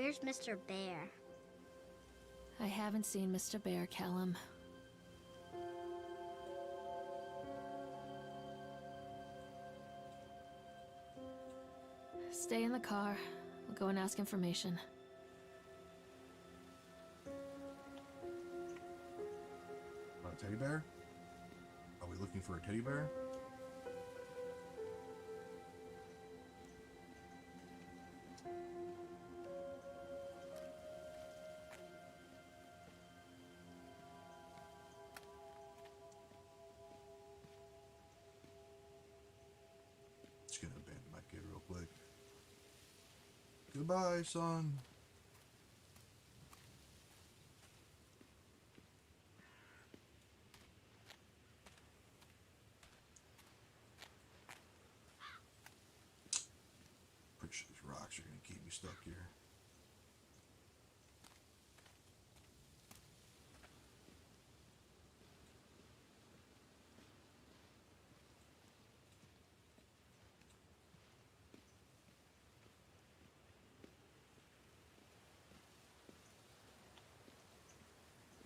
Where's Mr. Bear? I haven't seen Mr. Bear, Callum. Stay in the car. We'll go and ask information. A teddy bear? Are we looking for a teddy bear? Just gonna abandon my kid real quick. Goodbye, son. Pretty sure these rocks are gonna keep me stuck here.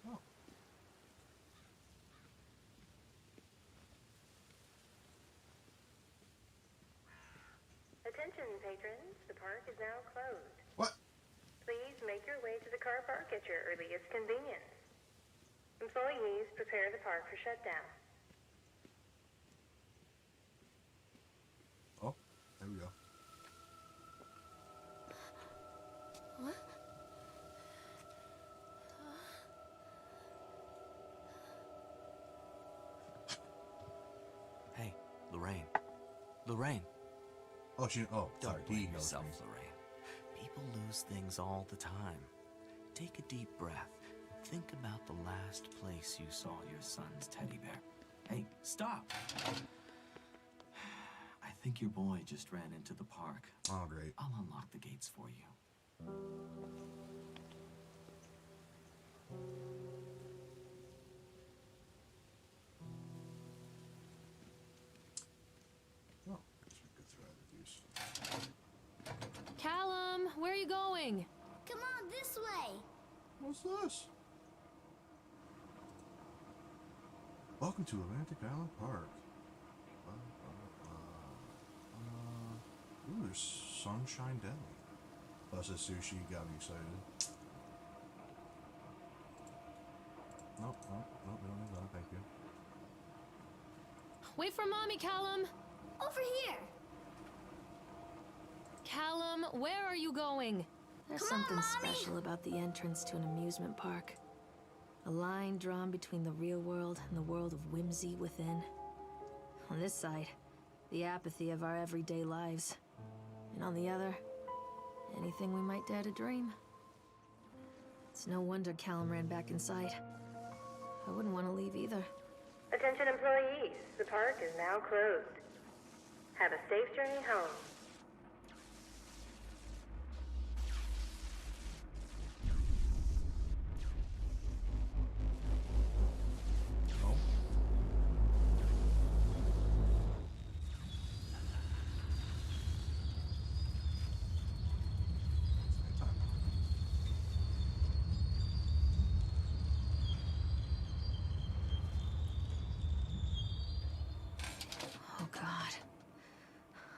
Oh. Attention, patrons. The park is now closed. What? Please make your way to the car park at your earliest convenience. Employees, prepare the park for shutdown. Oh, there we go. What? Hey, Lorraine. Lorraine. Oh, she. Oh, sorry. Don't He blame knows yourself, me. Lorraine. People lose things all the time. Take a deep breath and think about the last place you saw your son's teddy bear. Hey, stop! I think your boy just ran into the park. Oh, great. I'll unlock the gates for you. Oh, I guess we could try to do some. Callum, where are you going? Come on, this way. What's this? Welcome to Atlantic Island Park. Ooh, there's Sunshine Deli. Plus the sushi got me excited. Nope, nope, nope, no, thank you. Wait for Mommy, Callum! Over here. Callum, where are you going? There's Come on, something Mommy. special about the entrance to an amusement park. A line drawn between the real world and the world of whimsy within. On this side, the apathy of our everyday lives. And on the other, anything we might dare to dream. It's no wonder Callum ran back inside. I wouldn't want to leave either. Attention, employees. The park is now closed. Have a safe journey home. No? It's nighttime. Oh God.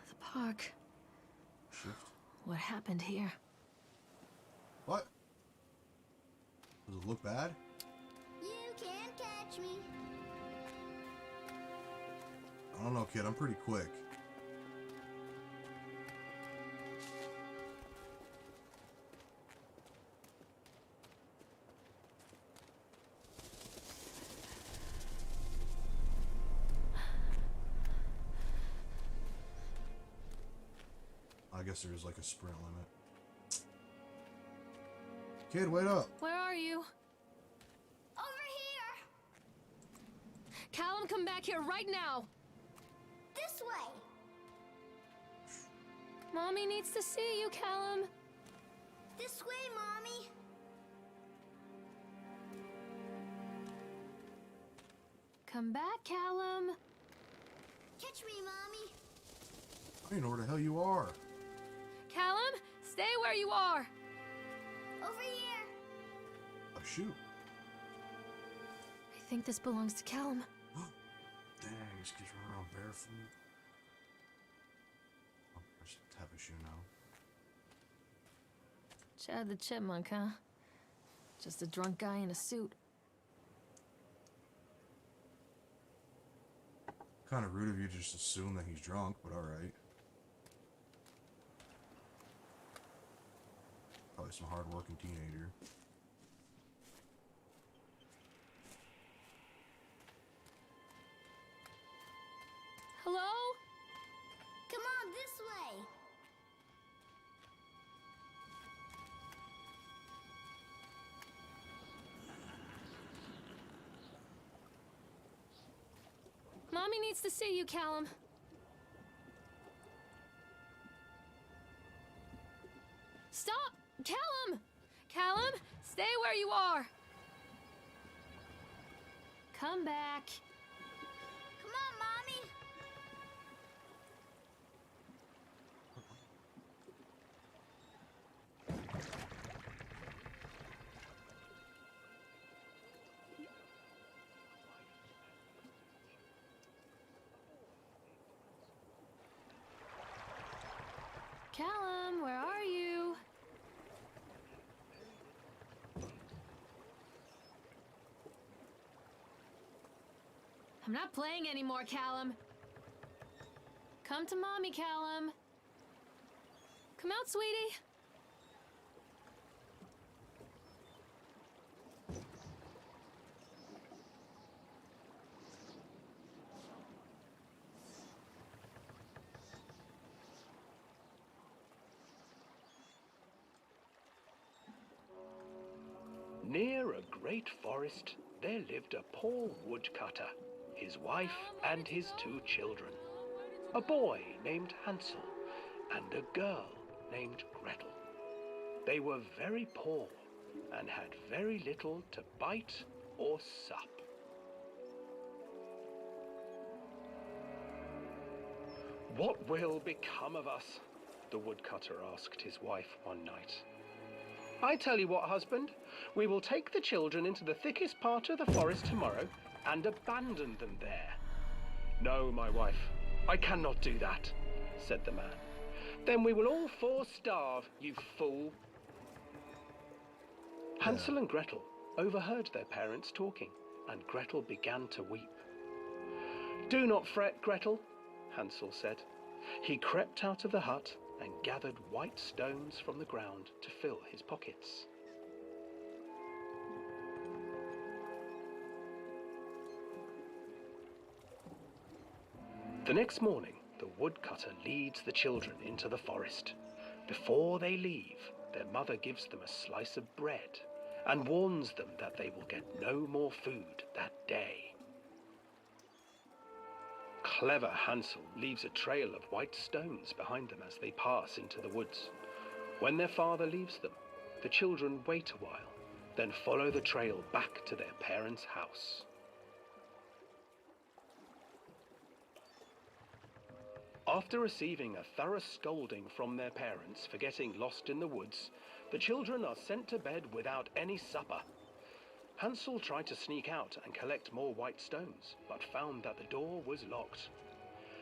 The park. Shift. What happened here? What? Does it look bad? You can't catch me. I don't know, kid. I'm pretty quick. I guess there's like a sprint limit. Kid, wait up. Where are you? Over here. Callum, come back here right now! This way. Mommy needs to see you, Callum. This way, Mommy. Come back, Callum. Catch me, Mommy. I don't know where the hell you are. Callum, stay where you are. Over here. Oh, shoot. I think this belongs to Callum. Dang, this kid's running around barefoot. Oh, I just tap a shoe now. Chad the Chipmunk, huh? Just a drunk guy in a suit. Kind of rude of you to just assume that he's drunk, but alright. Probably some hard-working teenager. Hello? Come on, this way. Mommy needs to see you, Callum. Stop! Callum! Callum, stay where you are. Come back. Come on, Mommy. Callum, where are you? I'm not playing anymore, Callum. Come to Mommy, Callum. Come out, sweetie. Near a great forest, there lived a poor woodcutter, his wife and his 2 children. A boy named Hansel and a girl named Gretel. They were very poor and had very little to bite or sup. "What will become of us?" the woodcutter asked his wife one night. "I tell you what, husband, we will take the children into the thickest part of the forest tomorrow and abandon them there." "No, my wife, I cannot do that," said the man. "Then we will all 4 starve, you fool." Hansel and Gretel overheard their parents talking, and Gretel began to weep. "Do not fret, Gretel," Hansel said. He crept out of the hut and gathered white stones from the ground to fill his pockets. The next morning, the woodcutter leads the children into the forest. Before they leave, their mother gives them a slice of bread and warns them that they will get no more food that day. Clever Hansel leaves a trail of white stones behind them as they pass into the woods. When their father leaves them, the children wait a while, then follow the trail back to their parents' house. After receiving a thorough scolding from their parents for getting lost in the woods, the children are sent to bed without any supper. Hansel tried to sneak out and collect more white stones, but found that the door was locked.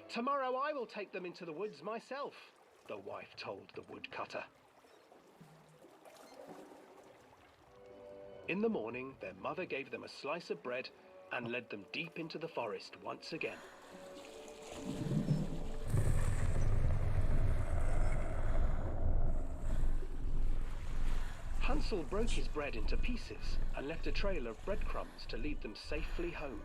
"Tomorrow I will take them into the woods myself," the wife told the woodcutter. In the morning, their mother gave them a slice of bread and led them deep into the forest once again. Hansel broke his bread into pieces and left a trail of breadcrumbs to lead them safely home.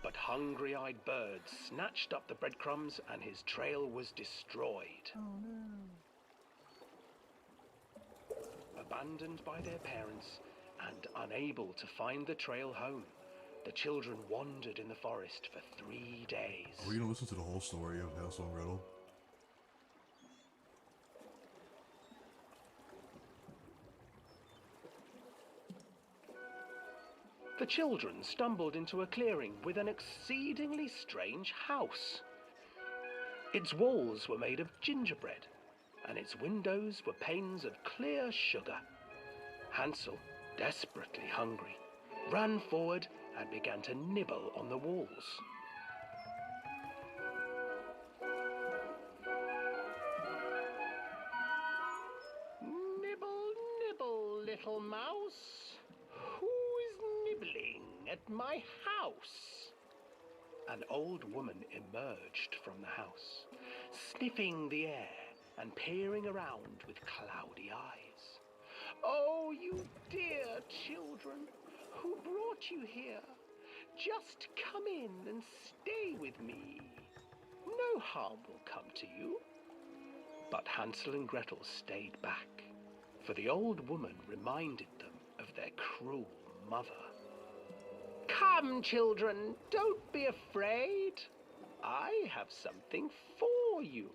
But hungry-eyed birds snatched up the breadcrumbs and his trail was destroyed. Oh no. Abandoned by their parents and unable to find the trail home, the children wandered in the forest for 3 days. Are we gonna listen to the whole story of Hansel and Gretel? The children stumbled into a clearing with an exceedingly strange house. Its walls were made of gingerbread, and its windows were panes of clear sugar. Hansel, desperately hungry, ran forward and began to nibble on the walls. Nibble, nibble, little mouse. Who is nibbling at my house? An old woman emerged from the house, sniffing the air and peering around with cloudy eyes. Oh, you dear children, who brought you here? Just come in and stay with me. No harm will come to you. But Hansel and Gretel stayed back, for the old woman reminded them of their cruel mother. Come, children, don't be afraid. I have something for you.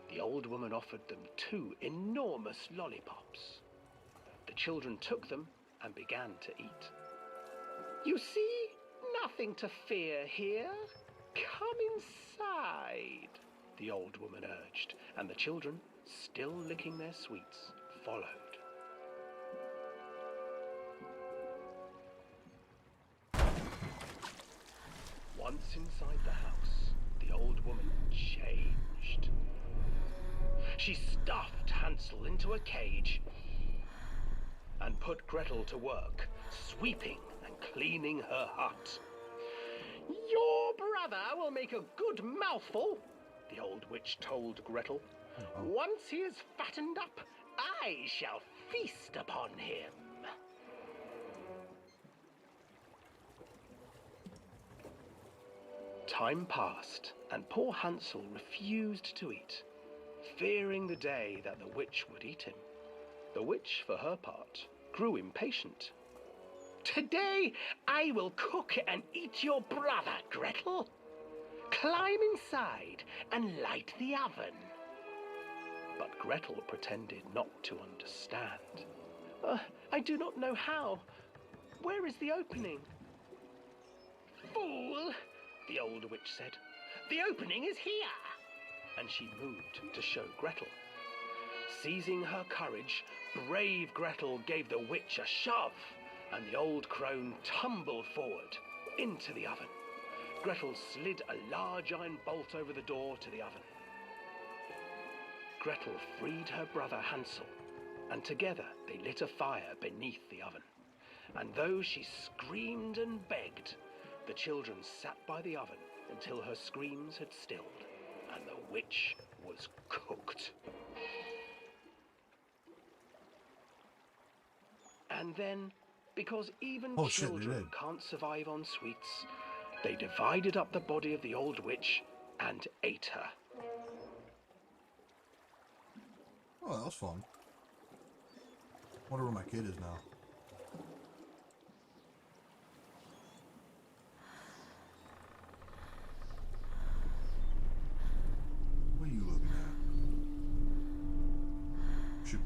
The old woman offered them 2 enormous lollipops. The children took them and began to eat. You see, nothing to fear here. Come inside, the old woman urged, and the children, still licking their sweets, followed. Once inside the house, the old woman changed. She stuffed Hansel into a cage and put Gretel to work, sweeping and cleaning her hut. Your brother will make a good mouthful, the old witch told Gretel. Once he is fattened up, I shall feast upon him. Time passed, and poor Hansel refused to eat, fearing the day that the witch would eat him. The witch, for her part, grew impatient. Today I will cook and eat your brother, Gretel. Climb inside and light the oven. But Gretel pretended not to understand. I do not know how. Where is the opening? Fool, the old witch said. The opening is here. And she moved to show Gretel. Seizing her courage, brave Gretel gave the witch a shove, and the old crone tumbled forward into the oven. Gretel slid a large iron bolt over the door to the oven. Gretel freed her brother Hansel, and together they lit a fire beneath the oven. And though she screamed and begged, the children sat by the oven until her screams had stilled, and the witch was cooked. And then, because even children can't survive on sweets, they divided up the body of the old witch and ate her. Oh, that was fun. Wonder where my kid is now. What are you looking at? Shoot.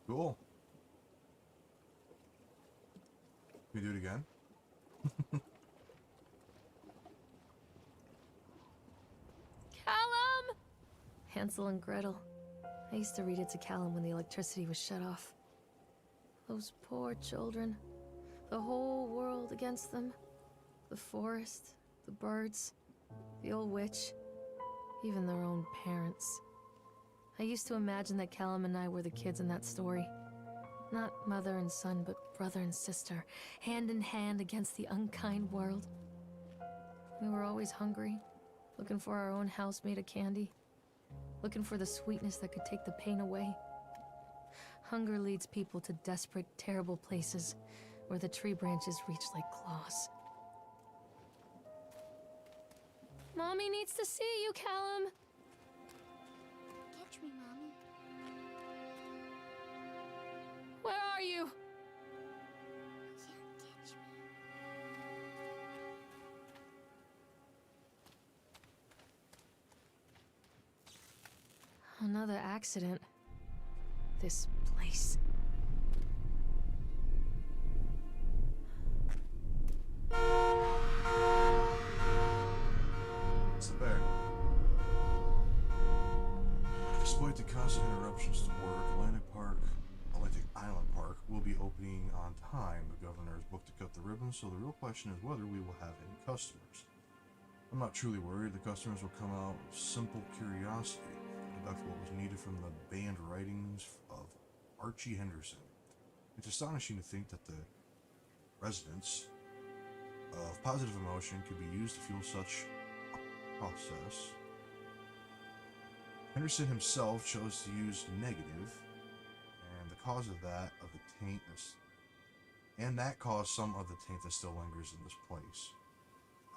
Cool. Can we do it again? Callum! Hansel and Gretel. I used to read it to Callum when the electricity was shut off. Those poor children. The whole world against them. The forest, the birds, the old witch, even their own parents. I used to imagine that Callum and I were the kids in that story. Not mother and son, but brother and sister, hand in hand against the unkind world. We were always hungry, looking for our own house made of candy, looking for the sweetness that could take the pain away. Hunger leads people to desperate, terrible places where the tree branches reach like claws. Mommy needs to see you, Callum. Catch me, Mommy. Where are you? Another accident. This place. It's the bear. Despite the constant interruptions to work, Atlantic Island Park will be opening on time. The governor is booked to cut the ribbon, so the real question is whether we will have any customers. I'm not truly worried. The customers will come out with simple curiosity to conduct what was needed from the banned writings of Archie Henderson. It's astonishing to think that the resonance of positive emotion could be used to fuel such a process. Henderson himself chose to use negative, and the cause of that of the taint is, and that caused some of the taint that still lingers in this place.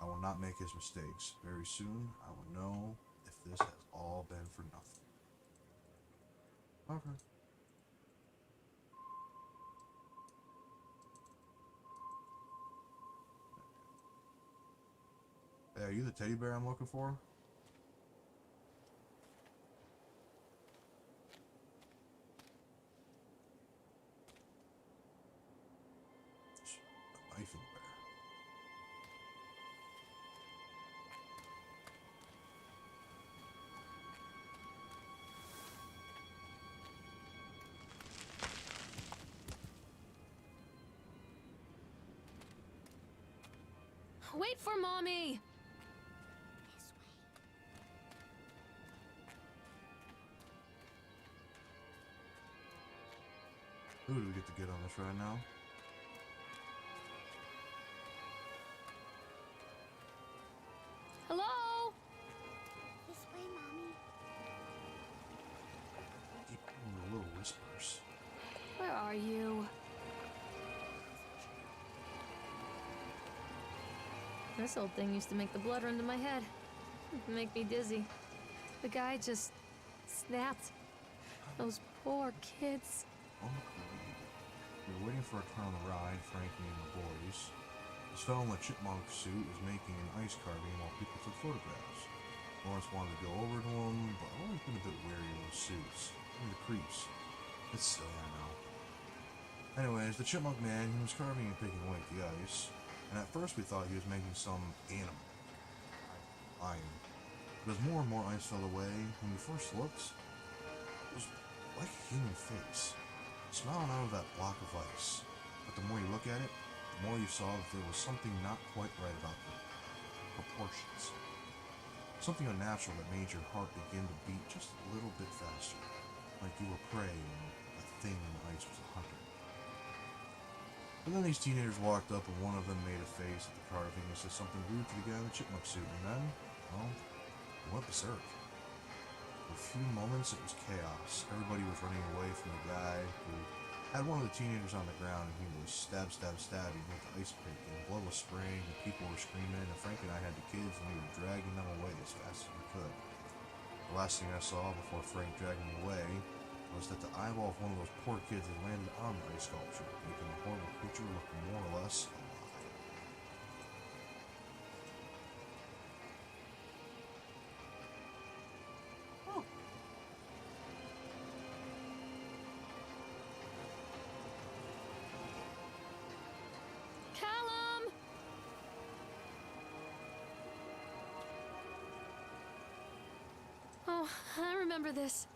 I will not make his mistakes. Very soon, I will know if this has all been for nothing. Okay. Hey, are you the teddy bear I'm looking for? A knife in the bear. Wait for Mommy! Who do we get to get on this right now? Hello? This way, Mommy. Keep hearing the little whispers. Where are you? This old thing used to make the blood run to my head. Make me dizzy. The guy just snapped. Those poor kids. We were waiting for a turn on the ride, Frankie and the boys. This fellow in the chipmunk suit was making an ice carving while people took photographs. Lawrence wanted to go over to him, but I've always been a bit wary of those suits. And the creeps. It's silly, I know. Anyways, the chipmunk man, he was carving and picking away at the ice. And at first we thought he was making some animal. Lion. But as more and more ice fell away, when we first looked, it was like a human face, smiling out of that block of ice. But the more you look at it, the more you saw that there was something not quite right about the proportions. Something unnatural that made your heart begin to beat just a little bit faster, like you were prey and that thing in the ice was a hunter. And then these teenagers walked up and one of them made a face at the carving and said something rude to the guy in the chipmunk suit, and then, well, it went berserk. For a few moments it was chaos. Everybody was running away from the guy who had one of the teenagers on the ground, and he was stabbing with the ice pick, and blood was spraying, and people were screaming, and Frank and I had the kids, and we were dragging them away as fast as we could. The last thing I saw before Frank dragged me away was that the eyeball of one of those poor kids had landed on the ice sculpture, making the horrible creature look more or less alive. Oh. Callum! Oh, I remember this.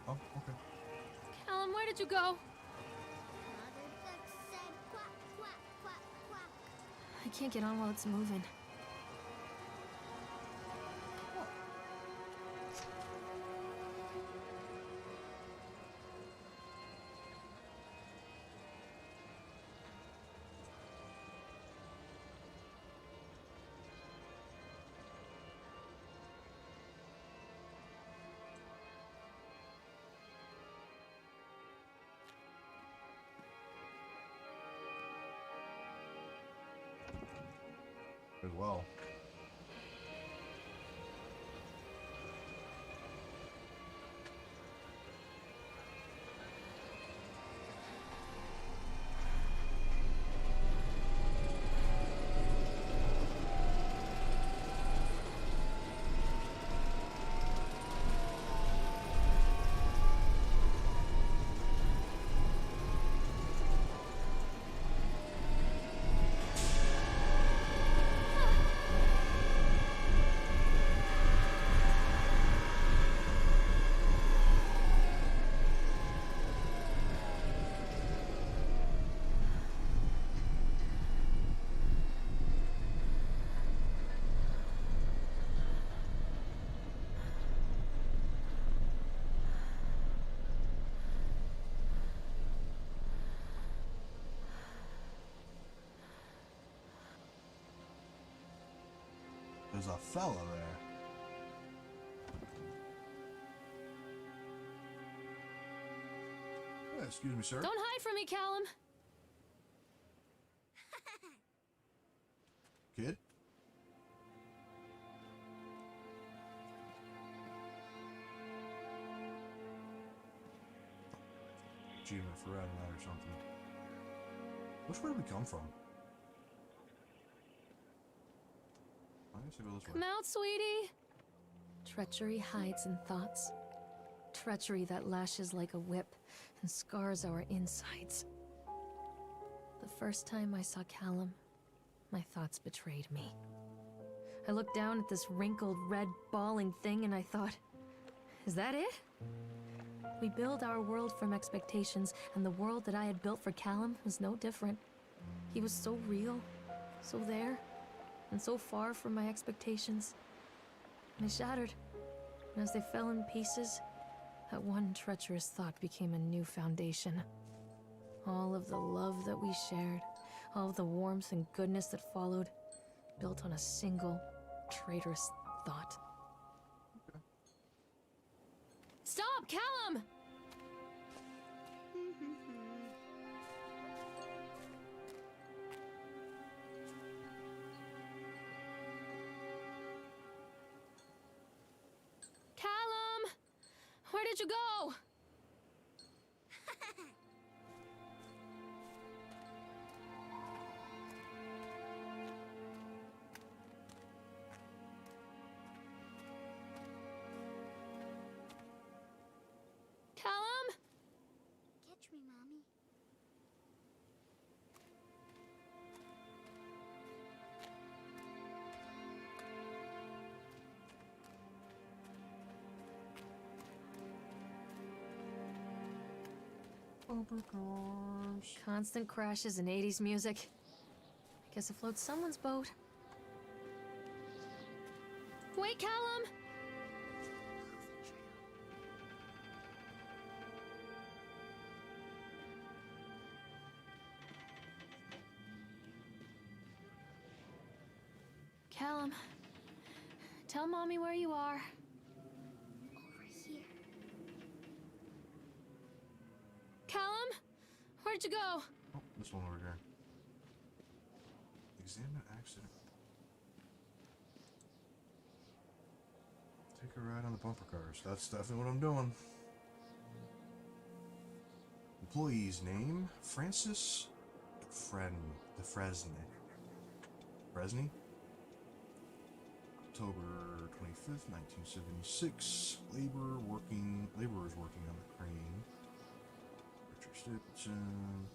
Oh, okay. Callum, where did you go? Mother duck said quack, quack, quack, quack. I can't get on while it's moving. As well. there's a fella there. Yeah, excuse me, sir. Don't hide from me, Callum. Kid? Achievement for adding that or something. Which way did we come from? I guess I go this way. Come out, sweetie. Treachery hides in thoughts. Treachery that lashes like a whip and scars our insides. The first time I saw Callum, my thoughts betrayed me. I looked down at this wrinkled, red, bawling thing and I thought, is that it? We build our world from expectations, and the world that I had built for Callum was no different. He was so real, so there, and so far from my expectations. They shattered, and as they fell in pieces, that one treacherous thought became a new foundation. All of the love that we shared, all of the warmth and goodness that followed, built on a single, traitorous thought. Okay. Stop, Callum! Callum! Where did you go? Callum? Catch me, Mommy. Bumper cars. Constant crashes and 80s music. I guess it floats someone's boat. Wait, Callum! Callum, tell Mommy where you are. Over here. Callum, where'd you go? Oh, this one over here. Examine accident. Take a ride on the bumper cars. That's definitely what I'm doing. Employee's name: Francis DeFresne. Fresney? October 25th, 1976. Laborers working on the crane. Richard Stapleton.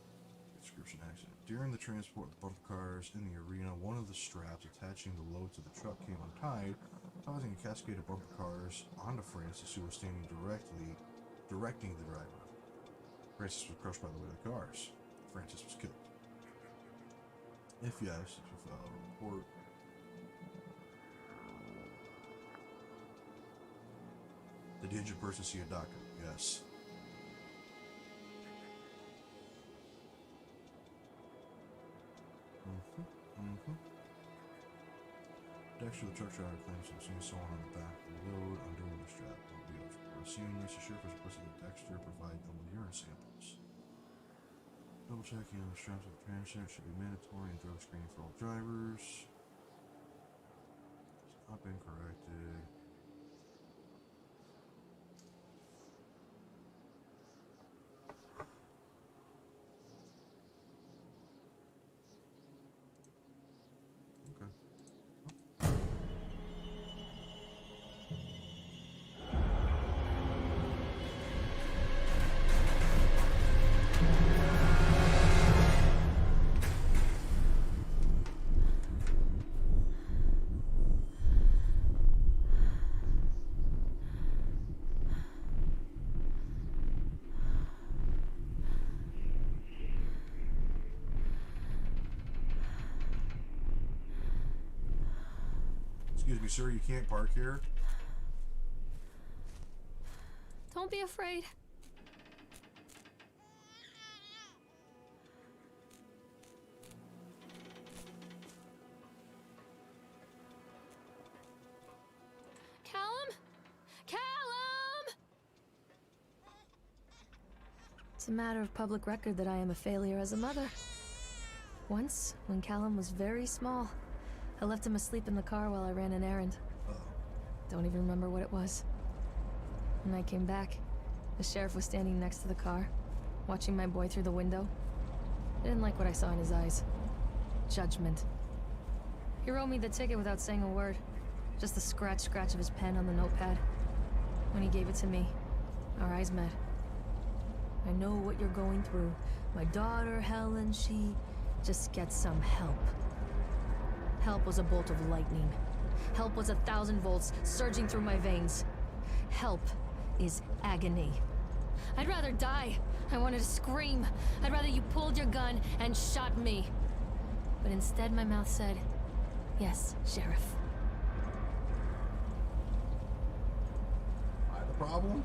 Description accident. During the transport of the bumper cars in the arena, one of the straps attaching the load to the truck came untied, causing a cascade of bumper cars onto Francis, who was standing directing the driver. Francis was crushed by the weight of the cars. Francis was killed. If yes, if you file a report. Did the injured person see a doctor? Yes. Dexter, the truck driver, claims to have seen someone on the back of the load undoing the strap. For a scene, the sheriff has requested that Dexter provide them with urine samples. Double checking on the straps of the transect should be mandatory and drug screening for all drivers. It's not been corrected. Excuse me, sir, you can't park here. Don't be afraid. It's a matter of public record that I am a failure as a mother. Once, when Callum was very small, I left him asleep in the car while I ran an errand. Don't even remember what it was. When I came back, the sheriff was standing next to the car, watching my boy through the window. I didn't like what I saw in his eyes. Judgment. He wrote me the ticket without saying a word. Just the scratch of his pen on the notepad. When he gave it to me, our eyes met. I know what you're going through. My daughter, Helen, she just gets some help. Help was a bolt of lightning. Help was 1,000 volts surging through my veins. Help is agony. I'd rather die. I wanted to scream. I'd rather you pulled your gun and shot me. But instead my mouth said, yes, Sheriff. I the problem?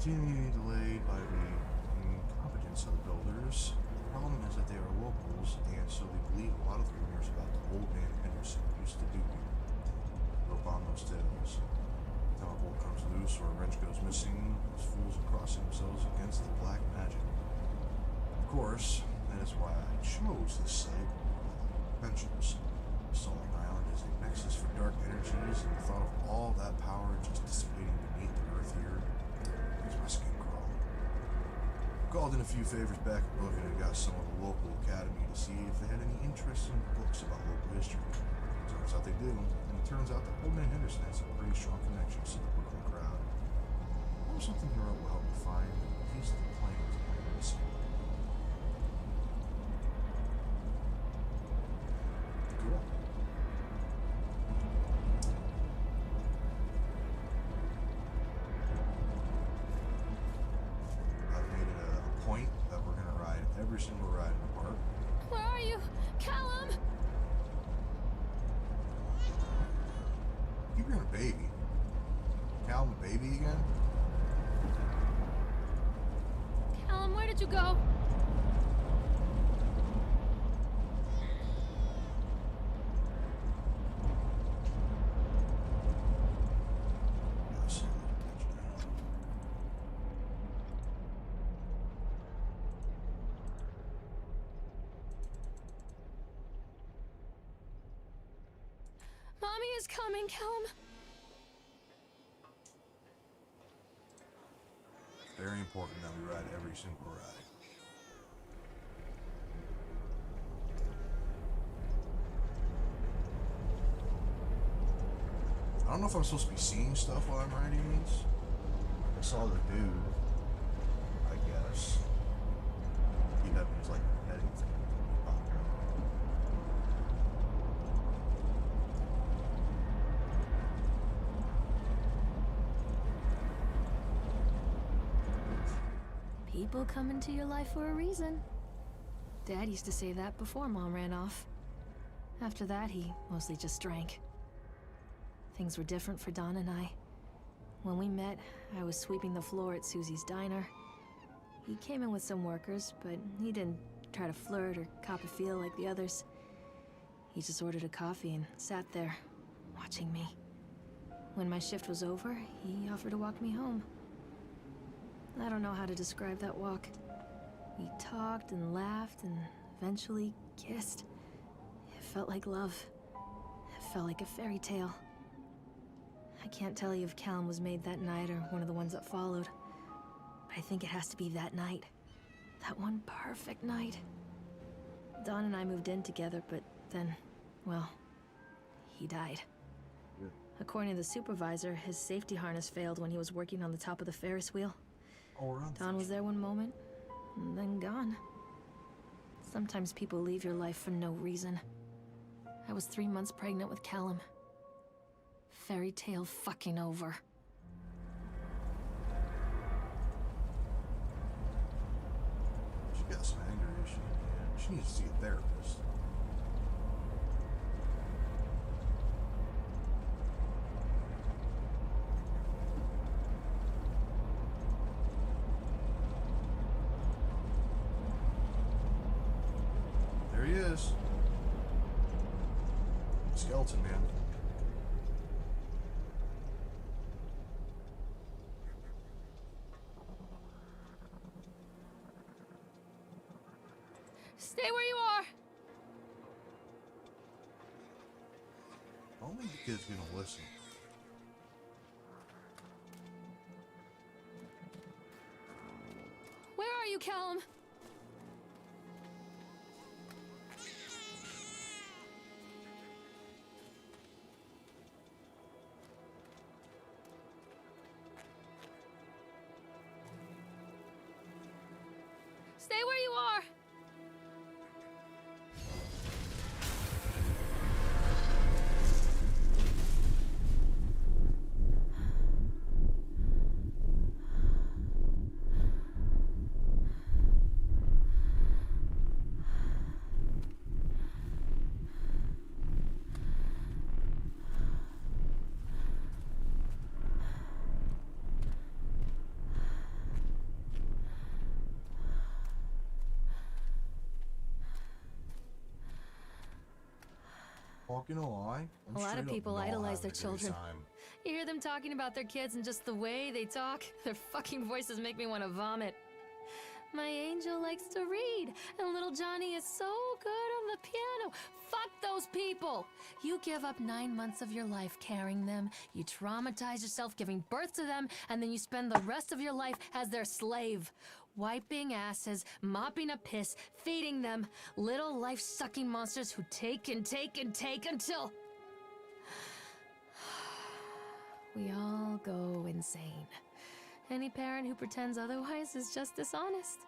Continuing delayed by the incompetence of the builders. The problem is that they are locals, and so they believe a lot of the rumors about the old man Henderson used to do here. Rope on those tales. Time a bolt comes loose or a wrench goes missing, those fools are crossing themselves against the black magic. Of course, that is why I chose this site, Ventures. Solid Island is a nexus for dark energies, and the thought of all that power just dissipating beneath the earth here makes my skin crawl. Called in a few favors back at Book and got some of the local academy to see if they had any interesting books about local history. Turns out they do, and it turns out that Old Man Henderson has some pretty strong connections to the Brooklyn crowd. What if something here will help me find a piece of the plans I'm missing? Cool. I've made it a point that we're going to ride every single ride in the park. Where are you? Callum! Keep hearing a baby. Callum a baby again? Callum, where did you go? Yes. Mommy is coming, Callum. Very important that we ride every single ride. I don't know if I'm supposed to be seeing stuff while I'm riding these. I saw the dude, I guess. He had his like heading thing. Popped out. People come into your life for a reason. Dad used to say that before Mom ran off. After that, he mostly just drank. Things were different for Don and I. When we met, I was sweeping the floor at Susie's diner. He came in with some workers, but he didn't try to flirt or cop a feel like the others. He just ordered a coffee and sat there, watching me. When my shift was over, he offered to walk me home. I don't know how to describe that walk. We talked and laughed and eventually kissed. It felt like love. It felt like a fairy tale. I can't tell you if Callum was made that night or one of the ones that followed, but I think it has to be that night. That one perfect night. Don and I moved in together, but then, well, he died. Yeah. According to the supervisor, his safety harness failed when he was working on the top of the Ferris wheel. Don was there one moment, and then gone. Sometimes people leave your life for no reason. I was 3 months pregnant with Callum. Fairy tale fucking over. She got some anger issues. Yeah. She needs to see a therapist. There he is. Skeleton man. Stay where you are. I don't think the kid's gonna listen. Where are you, Callum? Stay where you are. Walking a lie. A lot of people idolize their children. You hear them talking about their kids and just the way they talk, their fucking voices make me want to vomit. My angel likes to read, and little Johnny is so good on the piano. Fuck those people! You give up 9 months of your life carrying them, you traumatize yourself giving birth to them, and then you spend the rest of your life as their slave. Wiping asses, mopping up piss, feeding them. Little life-sucking monsters who take and take and take until... we all go insane. Any parent who pretends otherwise is just dishonest.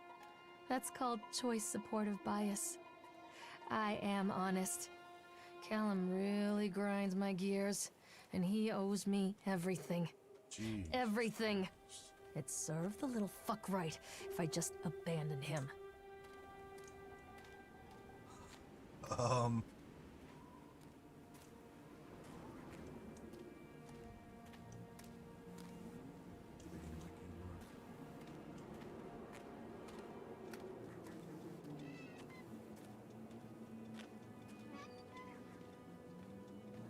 That's called choice supportive bias. I am honest. Callum really grinds my gears, and he owes me everything. Jeez. Everything. It'd serve the little fuck right if I just abandoned him.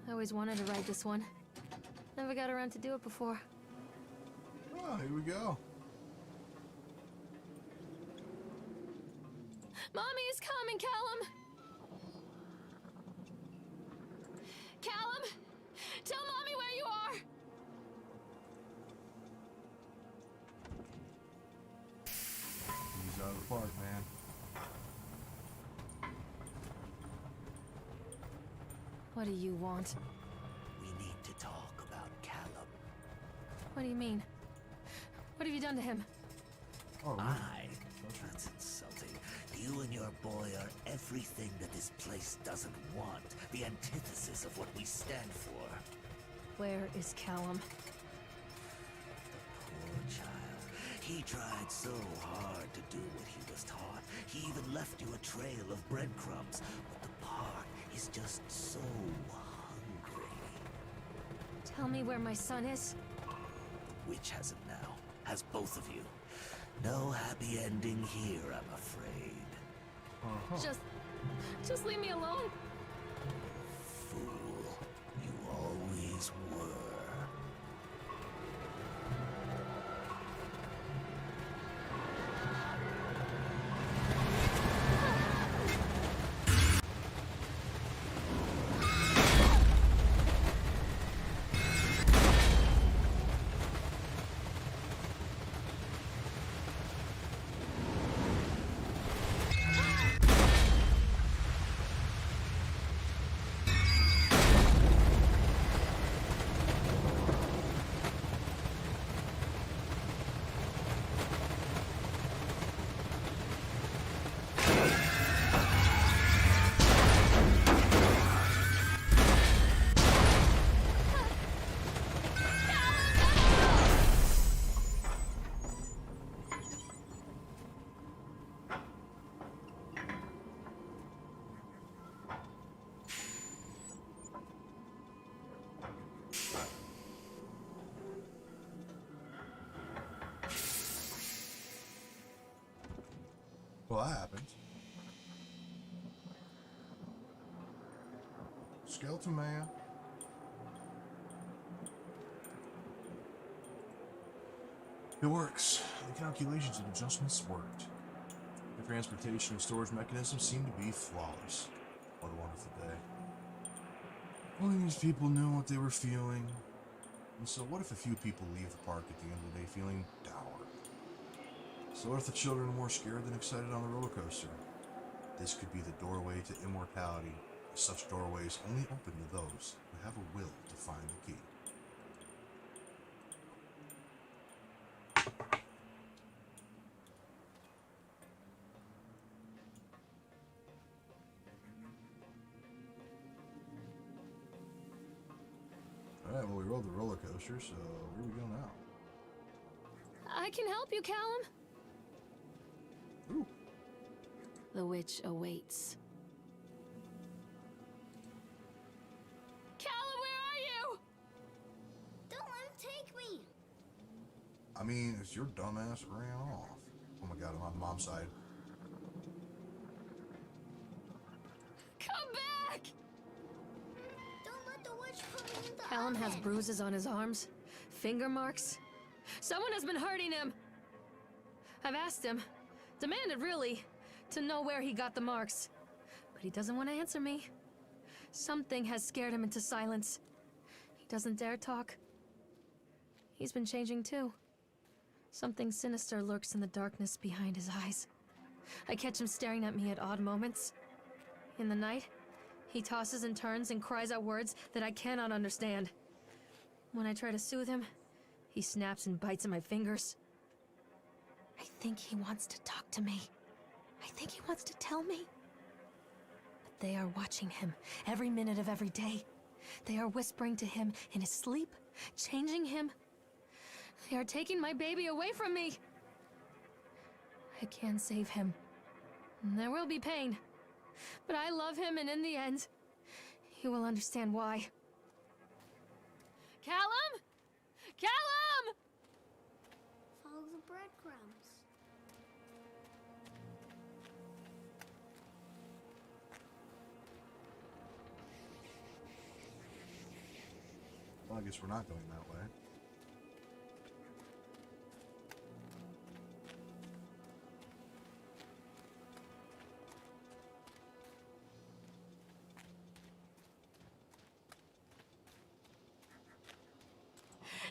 I always wanted to ride this one. Never got around to do it before. Oh, here we go. Mommy is coming, Callum! Callum! Tell Mommy where you are! He's out of the park, man. What do you want? We need to talk about Callum. What do you mean? What have you done to him? Oh, That's insulting. You and your boy are everything that this place doesn't want. The antithesis of what we stand for. Where is Callum? Poor child. He tried so hard to do what he was taught. He even left you a trail of breadcrumbs. But the park is just so hungry. Tell me where my son is. Which has him now? Has both of you. No happy ending here, I'm afraid. Just leave me alone. Fool. You always were. Well, that happened. Skeleton Man. It works. The calculations and adjustments worked. The transportation and storage mechanisms seem to be flawless. What a wonderful day. Only these people knew what they were feeling. And so what if a few people leave the park at the end of the day feeling dour? So what if the children are more scared than excited on the roller coaster? This could be the doorway to immortality. Such doorways only open to those who have a will to find the key. Alright, well, we rode the roller coaster, so where do we go now? I can help you, Callum. Ooh. The witch awaits. Callum, where are you? Don't let him take me. I mean, it's your dumbass ran off. Oh my god, I'm on mom's side. Come back! Don't let the witch put me in the Callum has oven. bruises on his arms, finger marks. Someone has been hurting him. I've asked him, demanded really, to know where he got the marks. But he doesn't want to answer me. Something has scared him into silence. He doesn't dare talk. He's been changing too. Something sinister lurks in the darkness behind his eyes. I catch him staring at me at odd moments. In the night, he tosses and turns and cries out words that I cannot understand. When I try to soothe him, he snaps and bites at my fingers. I think he wants to talk to me. I think he wants to tell me. But they are watching him every minute of every day. They are whispering to him in his sleep, changing him. They are taking my baby away from me. I can save him. There will be pain. But I love him, and in the end, he will understand why. Callum? Callum! Follow the breadcrumbs. Well, I guess we're not going that way.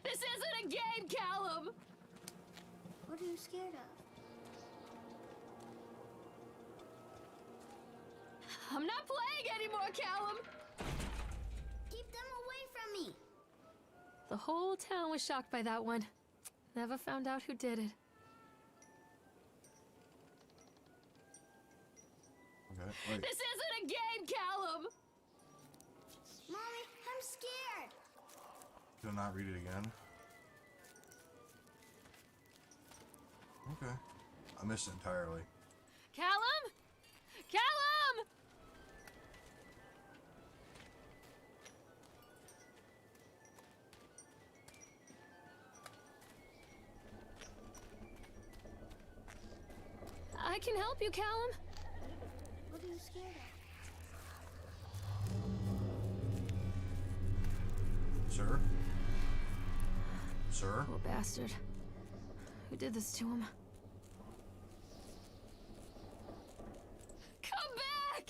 This isn't a game, Callum! What are you scared of? I'm not playing anymore, Callum! Keep them away from me. The whole town was shocked by that one. Never found out who did it. Okay, wait. This isn't a game, Callum! Mommy, I'm scared. Did I not read it again? Okay. I missed it entirely. Callum? Callum! I can help you, Callum. What are you scared of? Sir? Sir? Poor bastard. Who did this to him? Come back!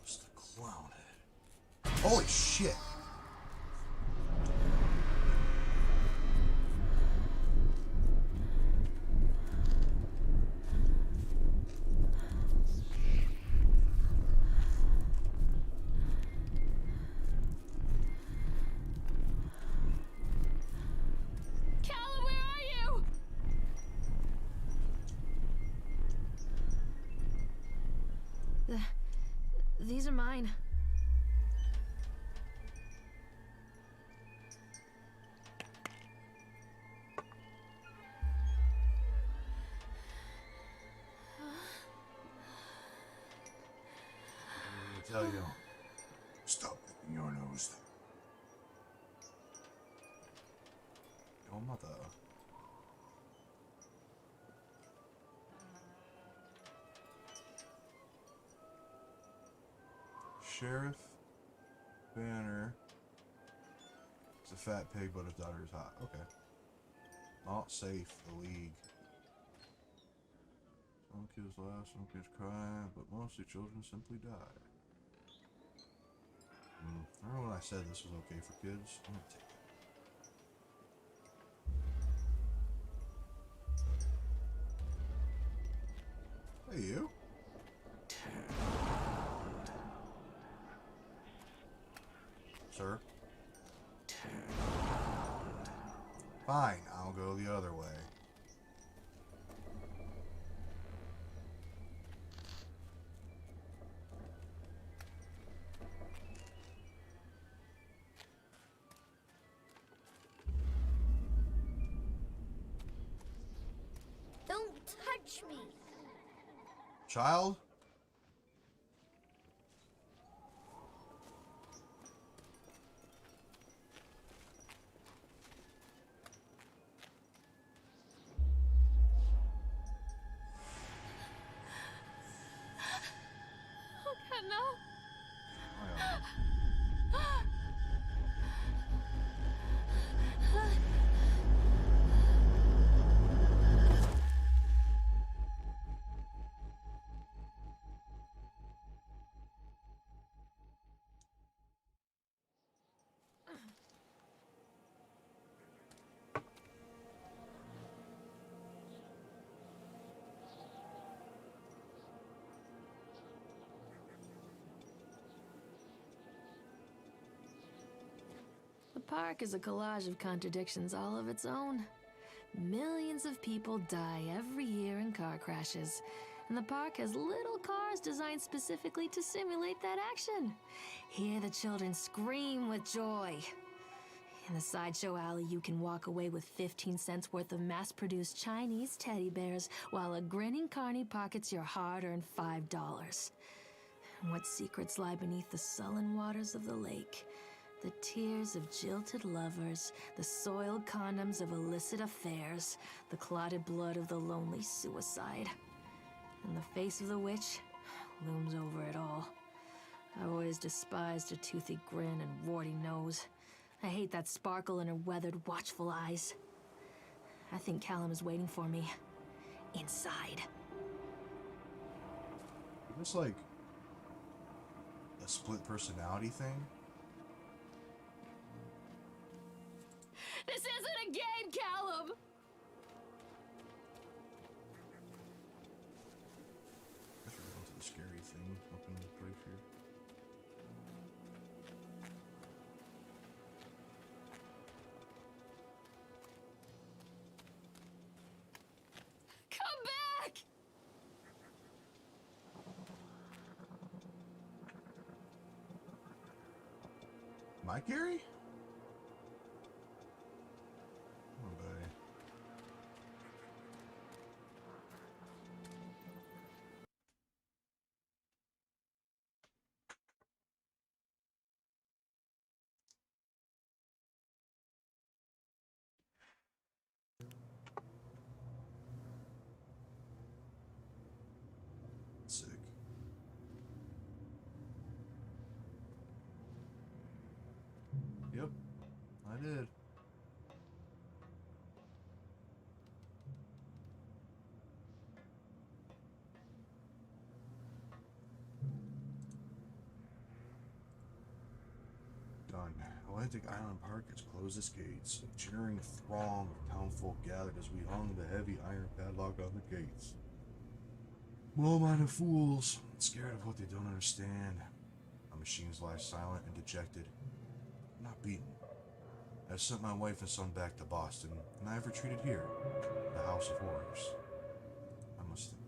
It's the clown head. Holy shit! Callum, where are you? These are mine. I tell you, stop picking your nose. Your mother. Sheriff Banner. It's a fat pig, but his daughter is hot. Okay. Not safe, the League. Some kids laugh, some kids cry, but mostly children simply die. Remember when I said this was okay for kids? I'm gonna take it. Hey, you. Sir? Fine, I'll go the other way. Don't touch me. Child? Okay, no. The park is a collage of contradictions all of its own. Millions of people die every year in car crashes, and the park has little cars designed specifically to simulate that action. Hear the children scream with joy. In the sideshow alley, you can walk away with 15 cents worth of mass-produced Chinese teddy bears, while a grinning carny pockets your hard-earned $5. And what secrets lie beneath the sullen waters of the lake? The tears of jilted lovers, the soiled condoms of illicit affairs, the clotted blood of the lonely suicide. And the face of the witch looms over it all. I always despised her toothy grin and warty nose. I hate that sparkle in her weathered, watchful eyes. I think Callum is waiting for me. Inside. Is this like a split personality thing? This isn't a game, Callum! I should go into the scary thing up in the place here. Come back! Am I Gary? Oh, buddy. Sick. Yep, I did. Done. Atlantic Island Park has closed its gates. A cheering throng of townfolk gathered as we hung the heavy iron padlock on the gates. Low-minded fools, scared of what they don't understand. Our machines lie silent and dejected, not beaten. I've sent my wife and son back to Boston, and I have retreated here, the House of Horrors. I must think.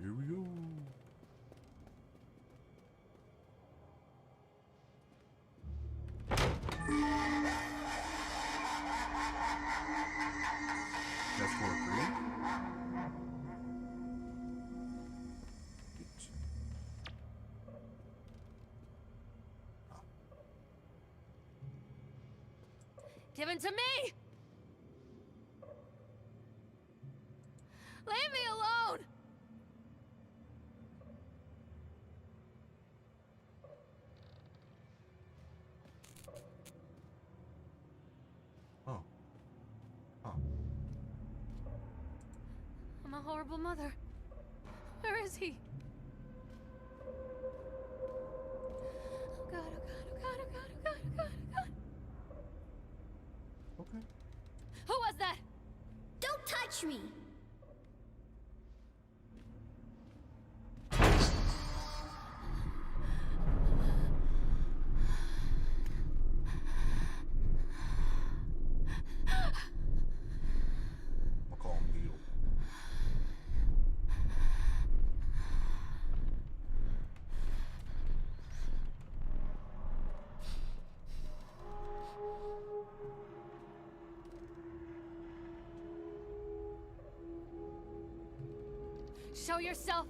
Here we go. That's for green? Give it to me! Leave me alone! a horrible mother. Where is he? Oh God, oh God, oh God, oh God, oh God, oh God, oh God. Okay. Who was that? Don't touch me! I'll call him Beetle. Show yourself!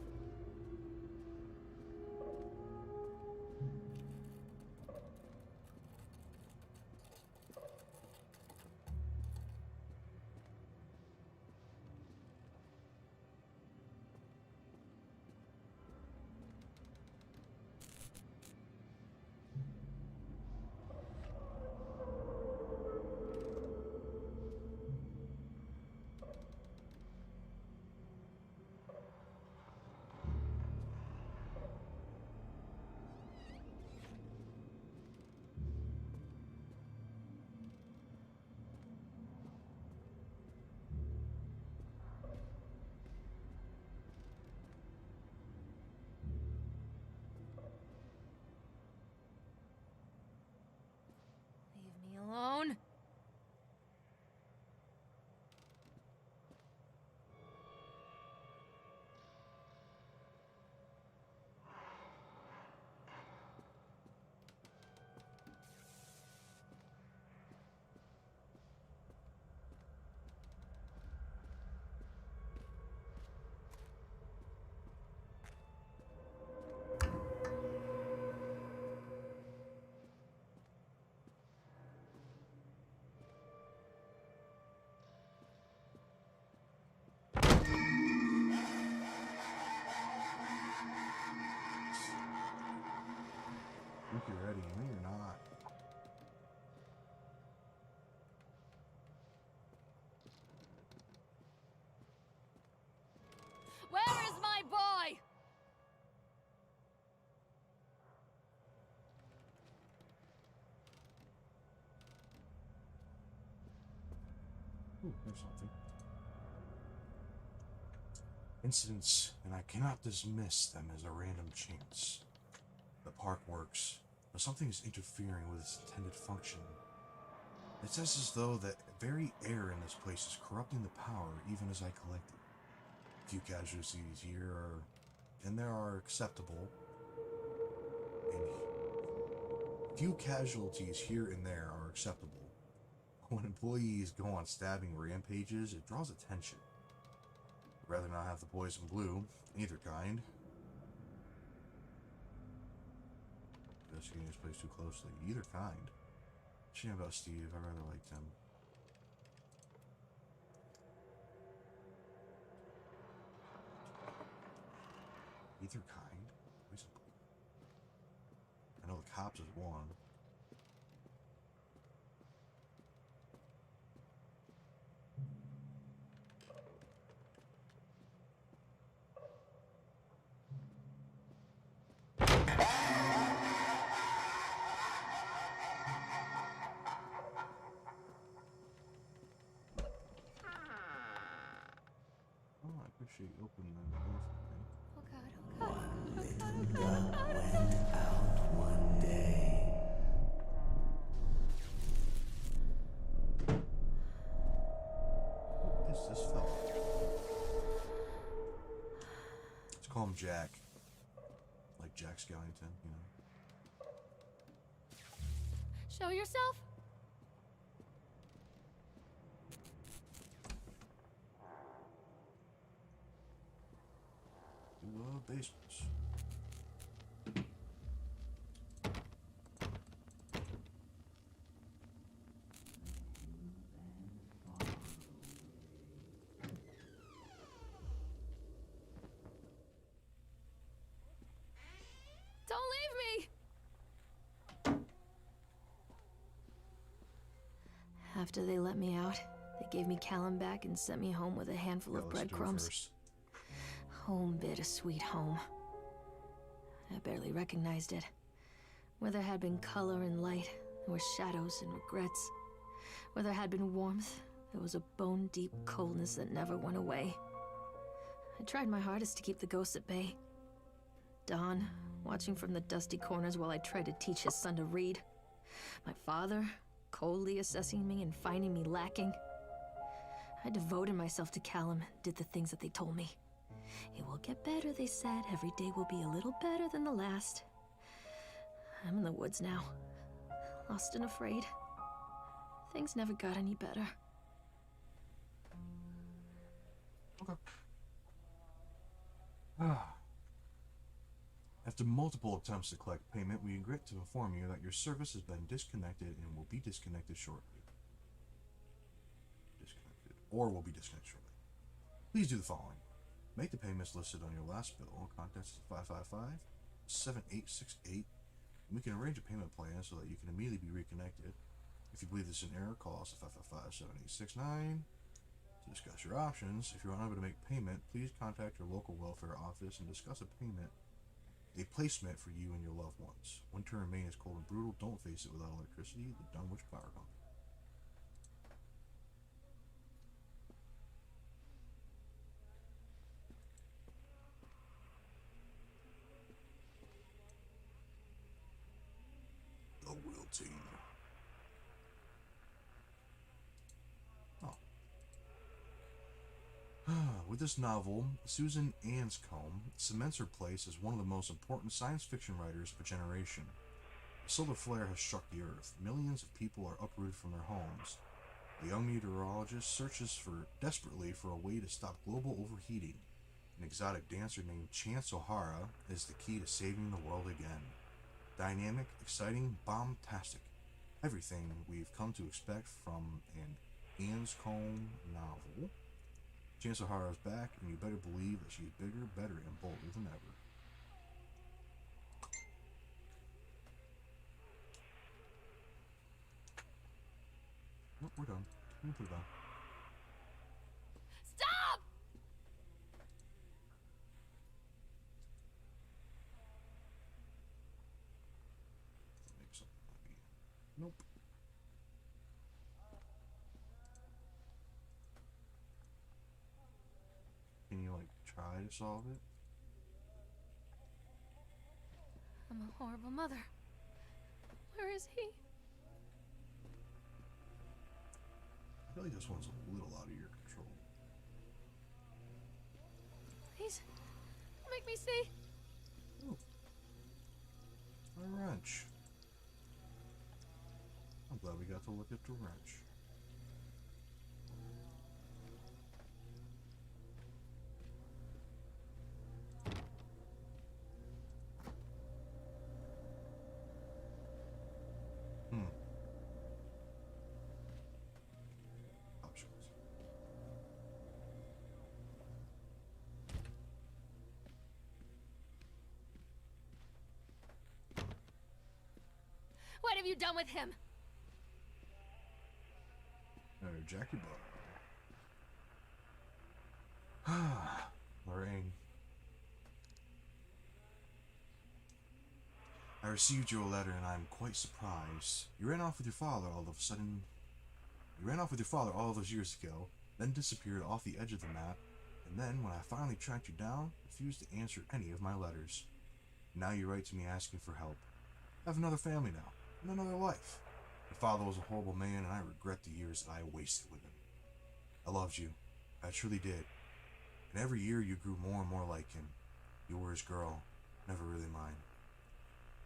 Leave me alone. I think you're ready. No, you're not. Where is my boy? Ooh, there's something. Incidents, and I cannot dismiss them as a random chance. The park works, but something is interfering with its intended function. It says as though the very air in this place is corrupting the power even as I collect it. Few casualties here are, and there are acceptable, and few casualties here and there are acceptable. When employees go on stabbing rampages, it draws attention. I'd rather not have the poison blue, either kind. Investigating this place too closely, either kind. Shame about Steve, I rather liked him. Either kind? Poison blue. I know the cops is one. Oh, I appreciate you opening that door for me. Oh God, oh God. One little duck went out one day. Who is this fella? Let's call him Jack. Like Jack Skellington, you know. Show yourself? You love basements. Don't leave me! After they let me out, they gave me Callum back and sent me home with a handful Yeah, of let's do it breadcrumbs. first. Home, bittersweet home. I barely recognized it. Where there had been color and light, there were shadows and regrets. Where there had been warmth, there was a bone-deep coldness that never went away. I tried my hardest to keep the ghosts at bay. Don, watching from the dusty corners while I tried to teach his son to read. My father, coldly assessing me and finding me lacking. I devoted myself to Callum and did the things that they told me. It will get better, they said. Every day will be a little better than the last. I'm in the woods now, lost and afraid. Things never got any better. Okay. After multiple attempts to collect payment, we regret to inform you that your service has been disconnected and will be disconnected shortly. Disconnected. Or will be disconnected shortly. Please do the following. Make the payments listed on your last bill. Contact us at 555-7868. And we can arrange a payment plan so that you can immediately be reconnected. If you believe this is an error, call us at 555-7869 to discuss your options. If you're unable to make payment, please contact your local welfare office and discuss a placement for you and your loved ones. Winter in Maine is cold and brutal. Don't face it without electricity. The Dunwich Power Company. The wilting. With this novel, Susan Anscombe cements her place as one of the most important science fiction writers of a generation. A solar flare has struck the Earth. Millions of people are uprooted from their homes. A young meteorologist searches desperately for a way to stop global overheating. An exotic dancer named Chance O'Hara is the key to saving the world again. Dynamic, exciting, bombastic. Everything we've come to expect from an Anscombe novel. Chance O'Hara's back, and you better believe that she's bigger, better, and bolder than ever. Nope, we're done. We can put it down. Stop! Maybe something might be. Nope. Can you, like, try to solve it? I'm a horrible mother. Where is he? I feel like this one's a little out of your control. Please, make me see. Ooh. A wrench. I'm glad we got to look at the wrench. Options. What have you done with him? Jackie Bug. Lorraine. I received your letter and I'm quite surprised. You ran off with your father all of a sudden. You ran off with your father all those years ago, then disappeared off the edge of the map, and then when I finally tracked you down, refused to answer any of my letters. Now you write to me asking for help. I have another family now, and another life. Your father was a horrible man, and I regret the years that I wasted with him. I loved you. I truly did. And every year you grew more and more like him. You were his girl, never really mine.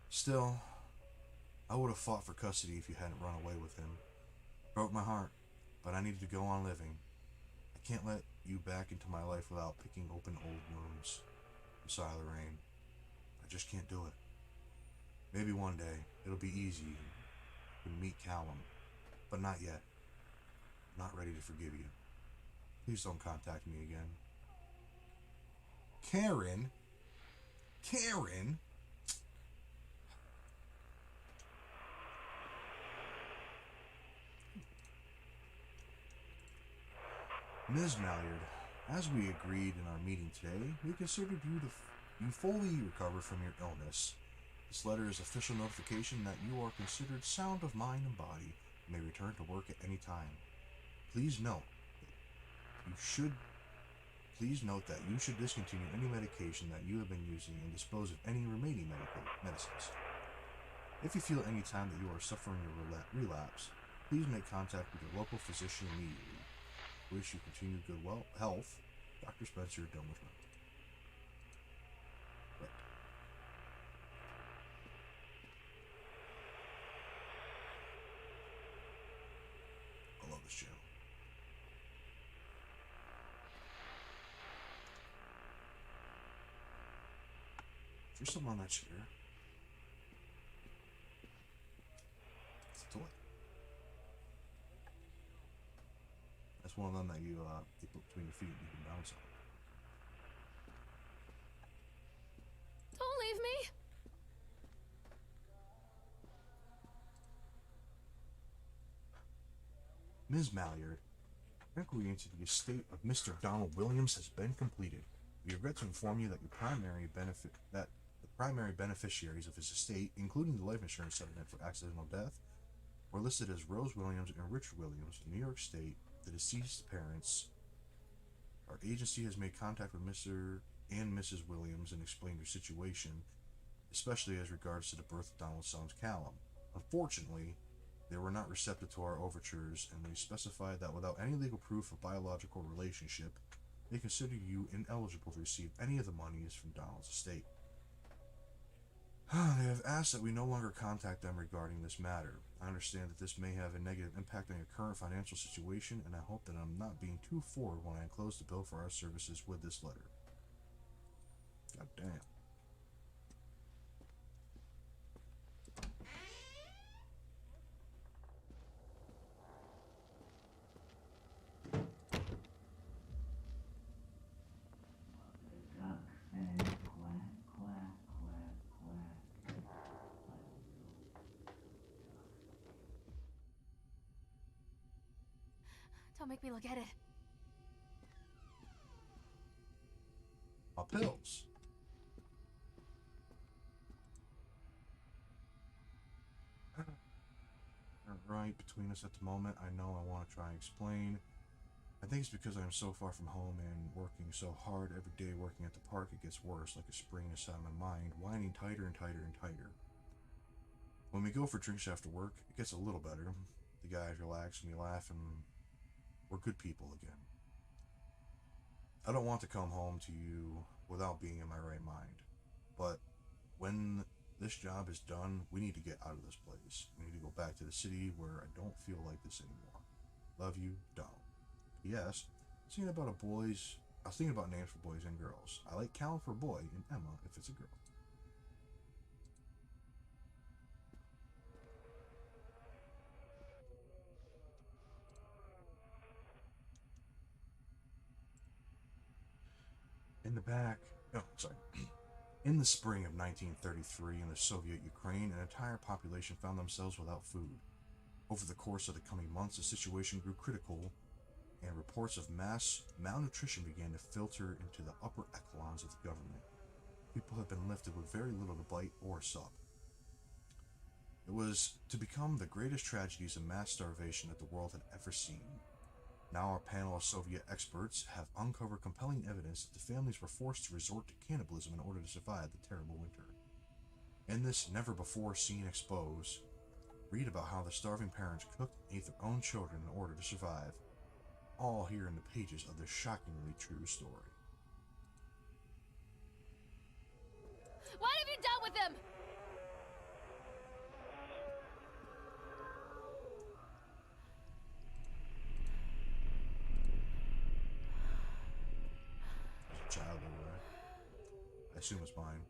Still, I would have fought for custody if you hadn't run away with him. Broke my heart, but I needed to go on living. I can't let you back into my life without picking open old wounds. I'm sorry, Lorraine. I just can't do it. Maybe one day it'll be easy. You can meet Callum, but not yet. I'm not ready to forgive you. Please don't contact me again. Karen? Karen? Ms. Malliard, As we agreed in our meeting today, we considered you fully recovered from your illness. This letter is official notification that you are considered sound of mind and body and may return to work at any time. Please note that you should discontinue any medication that you have been using and dispose of any remaining medicines. If you feel any time that you are suffering a relapse, please make contact with your local physician immediately. Wish you continued good health, Dr. Spencer Dunwich. Right. I love this channel. There's something on that chair. It's a toy. That's one of them that you put between your feet and you can bounce on. Don't leave me! Ms. Malliard, inquiry into the estate of Mr. Donald Williams has been completed. We regret to inform you that the primary beneficiaries of his estate, including the life insurance settlement for accidental death, were listed as Rose Williams and Richard Williams, New York State. The deceased parents. Our agency has made contact with Mr. and Mrs. Williams and explained their situation, especially as regards to the birth of Donald's son Callum. Unfortunately, they were not receptive to our overtures, and they specified that without any legal proof of biological relationship, they consider you ineligible to receive any of the monies from Donald's estate. They have asked that we no longer contact them regarding this matter. I understand that this may have a negative impact on your current financial situation, and I hope that I'm not being too forward when I enclose the bill for our services with this letter. God damn. Don't make me look at it. Pills. Right between us at the moment. I know I want to try and explain. I think it's because I'm so far from home and working so hard every day working at the park, it gets worse, like a spring inside my mind, whining tighter and tighter and tighter. When we go for drinks after work, it gets a little better. The guys relax and we laugh and we're good people again. I don't want to come home to you without being in my right mind, but when this job is done, we need to get out of this place. We need to go back to the city where I don't feel like this anymore. Love you, Donald. P.S. I was thinking about names for boys and girls. I like Callum for a boy and Emma if it's a girl. In the spring of 1933, in the Soviet Ukraine, an entire population found themselves without food. Over the course of the coming months, the situation grew critical, and reports of mass malnutrition began to filter into the upper echelons of the government. People have been lifted with very little to bite or sup. It was to become the greatest tragedies of mass starvation that the world had ever seen. Now our panel of Soviet experts have uncovered compelling evidence that the families were forced to resort to cannibalism in order to survive the terrible winter. In this never-before-seen expose, read about how the starving parents cooked and ate their own children in order to survive, all here in the pages of this shockingly true story. What have you done with them? There's a child over there. I assume it's mine.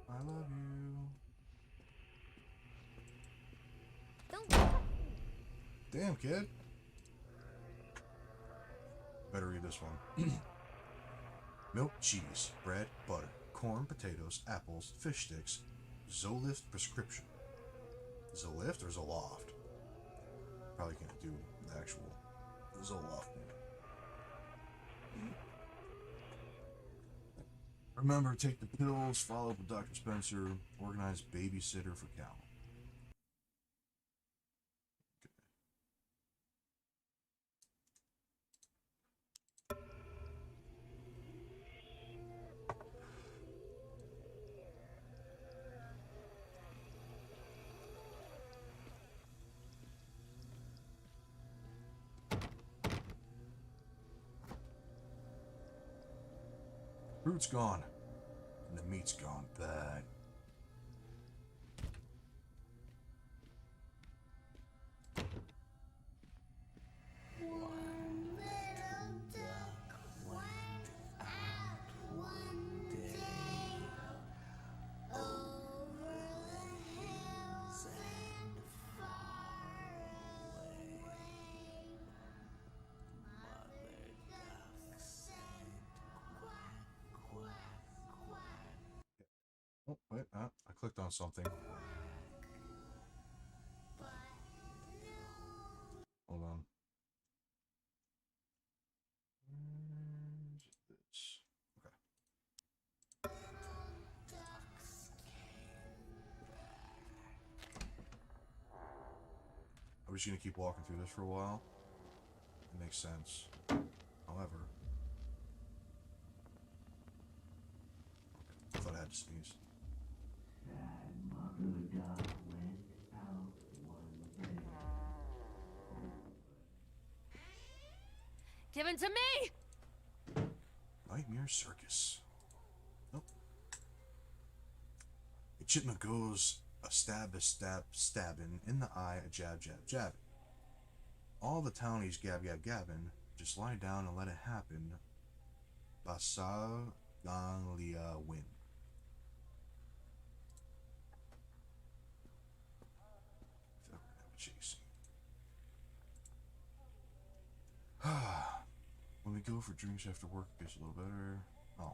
I love you. Don't. Damn, kid. Better read this one. Milk, cheese, bread, butter, corn, potatoes, apples, fish sticks, Zolift prescription. Zolift or Zoloft? Probably can't do the actual Zoloft. Remember, take the pills, follow up with Dr. Spencer, organize babysitter for Cal. Fruit's gone, and the meat's gone bad. One little duck went out one day over the hills and far away. Mother duck said quack, quack, quack, Oh, wait, I clicked on something. but Hold on. Where's this? Okay. ducks I'm just gonna keep walking through this for a while. It makes sense. However, I thought I had to sneeze. Give it to me! Nightmare Circus. Nope. A chipmunk goes a stabbing in the eye, a jab, jabbing. All the townies gabbing. Just lie down and let it happen. Basar Ganglia win. I thought we're gonna have a chase scene. When we go for drinks after work, it gets a little better. Oh.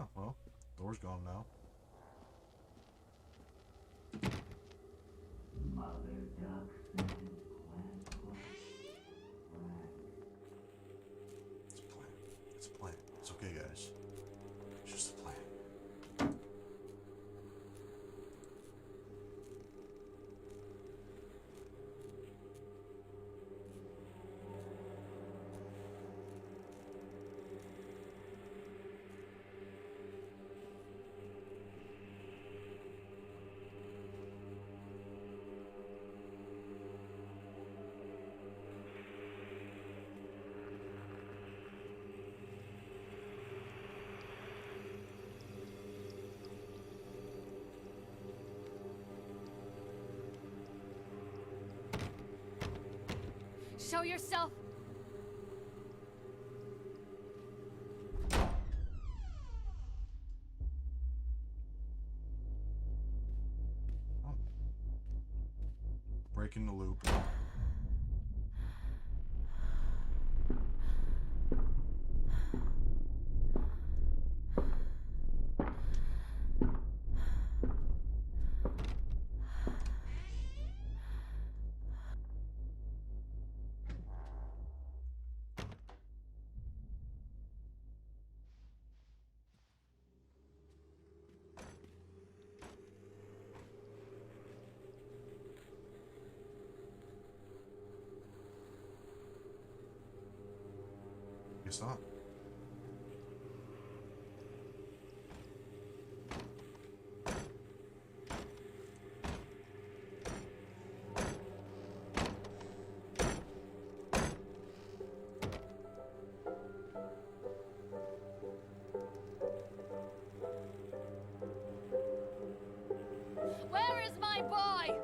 Oh, well, door's gone now. It's a plan. It's a plan. It's okay, guys. It's just a plan. Show yourself! Oh. Breaking the loop. Guess not. Where is my boy?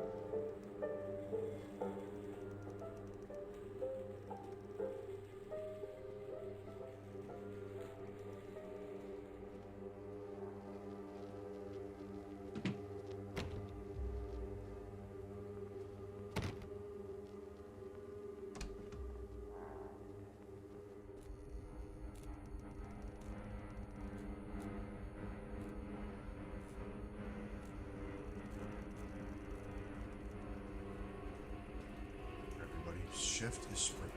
Everybody, shift is sprint.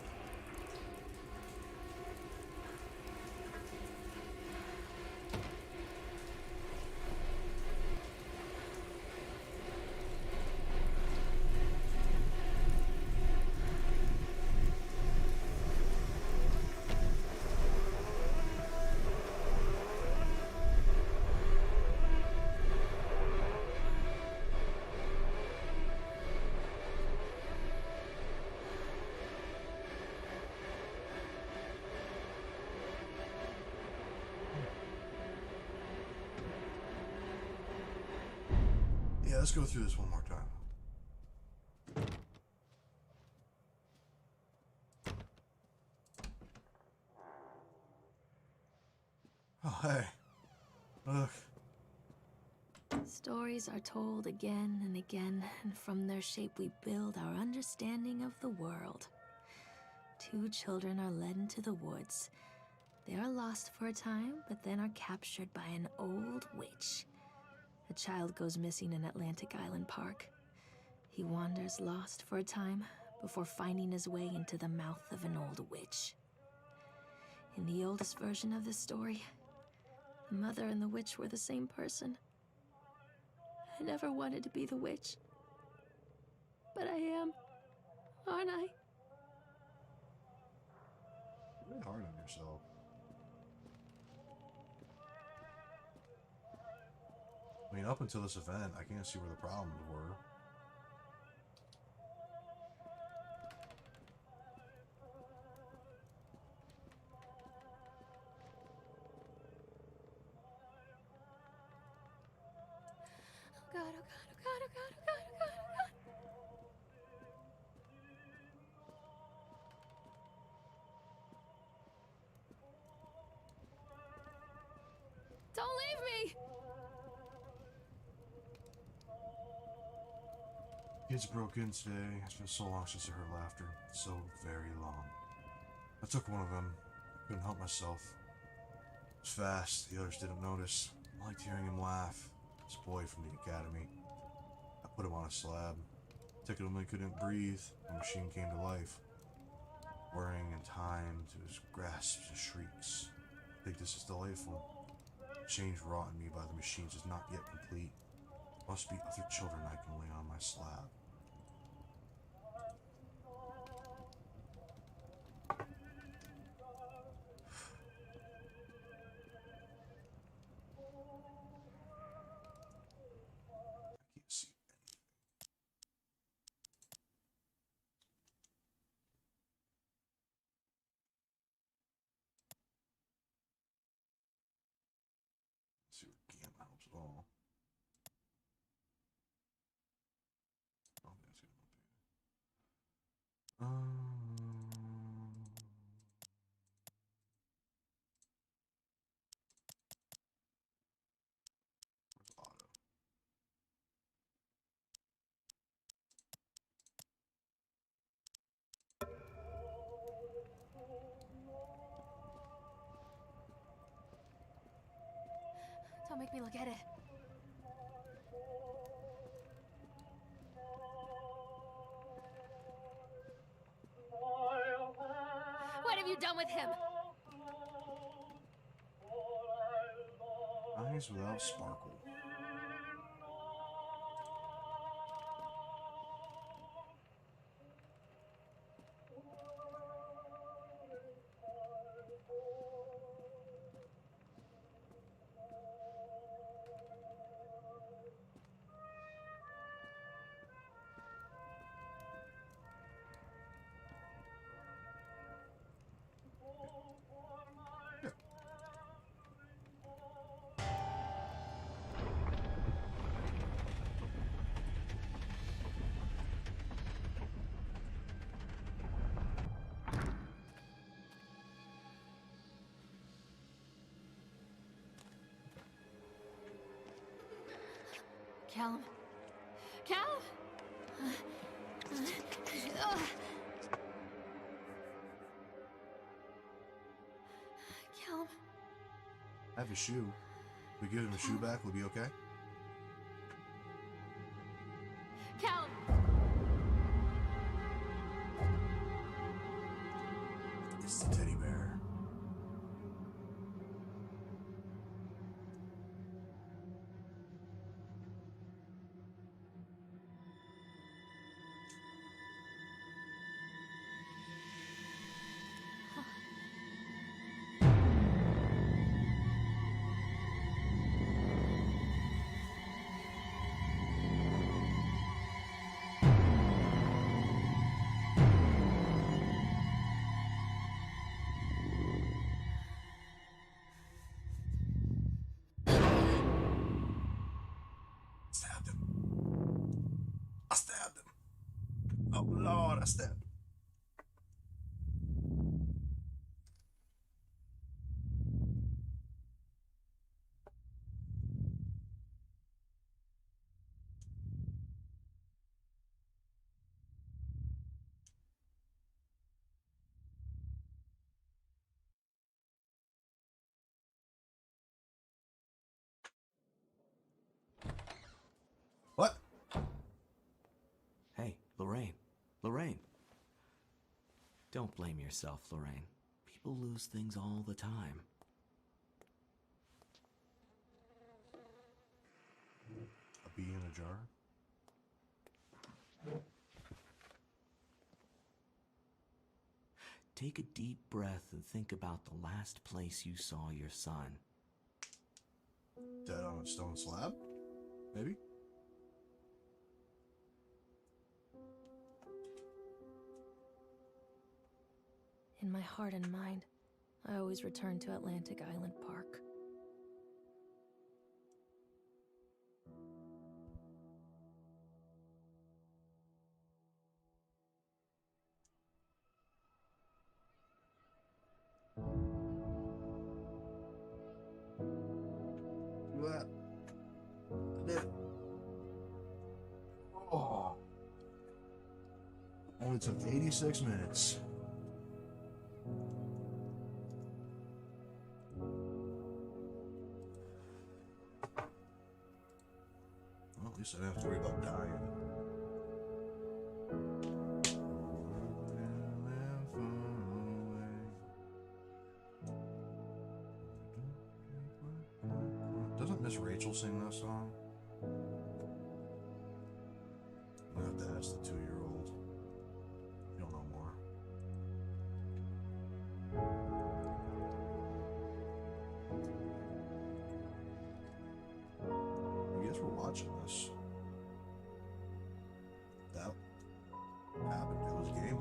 Yeah, let's go through this one more time. Oh, hey. Look. Stories are told again and again, and from their shape we build our understanding of the world. Two children are led into the woods. They are lost for a time, but then are captured by an old witch. A child goes missing in Atlantic Island Park. He wanders lost for a time before finding his way into the mouth of an old witch. In the oldest version of this story, the mother and the witch were the same person. I never wanted to be the witch. But I am, aren't I? You're really hard on yourself. I mean, up until this event, I can't see where the problems were. Oh God, oh God, oh God, oh God, oh God, oh God, oh God. Don't leave me! Kids broke in today. It's been so long since I heard laughter. So very long. I took one of them. Couldn't help myself. It was fast. The others didn't notice. I liked hearing him laugh. This boy from the academy. I put him on a slab. Took him when he couldn't breathe. The machine came to life. Whirring in time to his grasps and shrieks. I think this is delightful. The change wrought in me by the machines is not yet complete. Must be other children I can lay on my slab. I can't see anything. Let's see what gamma helps at all. I don't think that's gonna help you. Where's auto? Don't make me look at it. What have you done with him? Eyes without sparkle. Callum. Callum! Callum. I have a shoe. If we give him a shoe back, we'll be okay? Callum! It's the teddy bear. Stabbed him. I stabbed him. Oh Lord, I stabbed him. What? Hey, Lorraine. Lorraine. Don't blame yourself, Lorraine. People lose things all the time. A bee in a jar? Take a deep breath and think about the last place you saw your son. Dead on a stone slab? Maybe? In my heart and mind, I always return to Atlantic Island Park. Look at that. I did it. Oh. Only took 86 minutes. Well, at least I didn't have to worry about dying. Doesn't Miss Rachel sing that song? I'm gonna have to ask the 2-year-old. You don't know more. I guess we're watching this. That happened. It was game.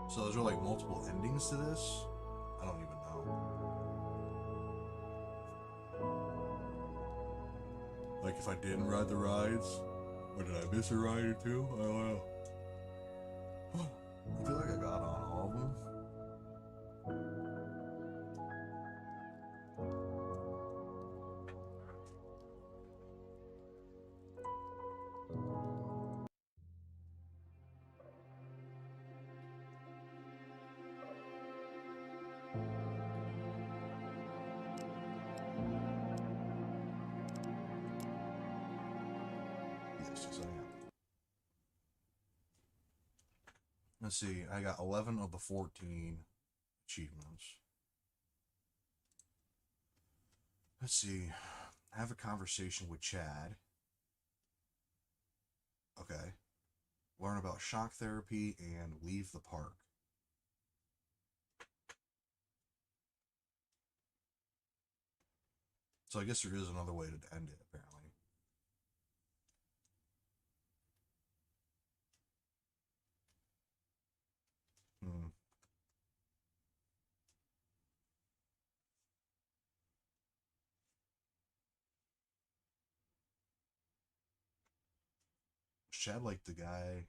So is there like multiple endings to this? I don't even know. Like if I didn't ride the rides, or did I miss a ride or two? I don't know. I feel like I got on all of them. Yes, I am. Let's see, I got 11 of the 14 achievements. Let's see, have a conversation with Chad. Okay. Learn about shock therapy and leave the park. So I guess there is another way to end it, apparently. Chad like the guy?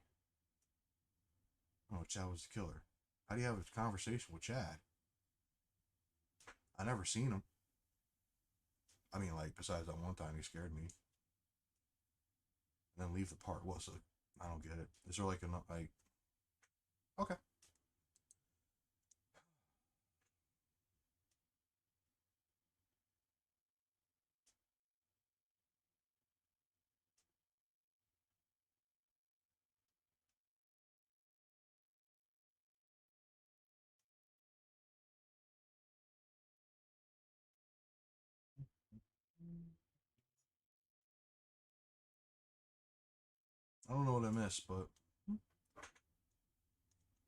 Oh, Chad was the killer. How do you have a conversation with Chad? I never seen him. I mean, like, besides that one time he scared me. And then leave the part. What's it? I don't get it. Is there like a, like, okay. I don't know what I missed, but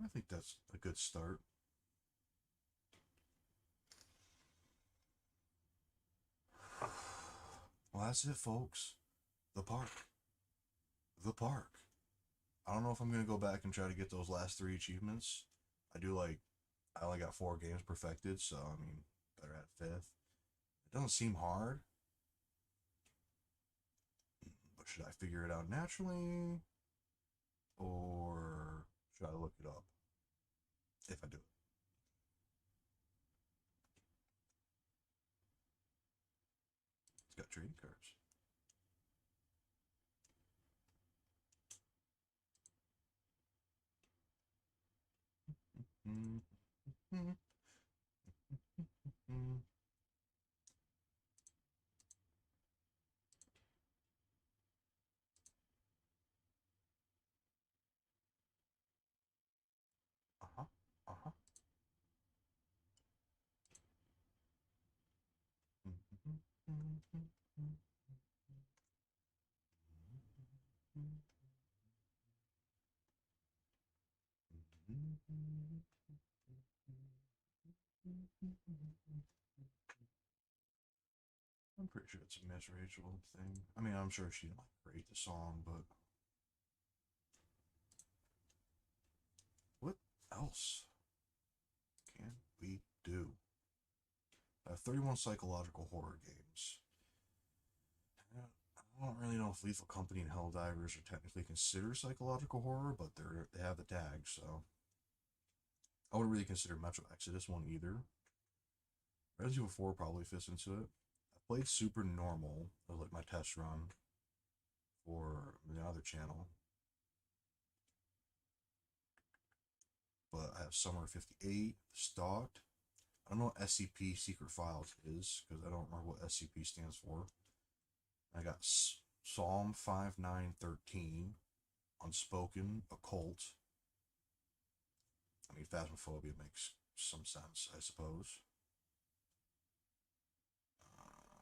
I think that's a good start. Well, that's it, folks. The park. The park. I don't know if I'm going to go back and try to get those last 3 achievements. I only got 4 games perfected, so, I mean, better at 5th. It doesn't seem hard. But should I figure it out naturally? Or should I look it up? If I do it. It's got trading cards. Uh-huh. Uh-huh. I'm pretty sure it's a Miss Rachel thing. I mean, I'm sure she didn't like create the song, but what else can we do? I have 31 psychological horror games. I don't really know if Lethal Company and Helldivers are technically considered psychological horror, but they have the tag, so I wouldn't really consider Metro Exodus one either. Resident Evil 4 probably fits into it. I played Super Normal as like my test run for the other channel, but I have Summer 58 Stalked. I don't know what SCP Secret Files is because I don't remember what SCP stands for. I got Psalm 5913, Unspoken, Occult. I mean, Phasmophobia makes some sense, I suppose.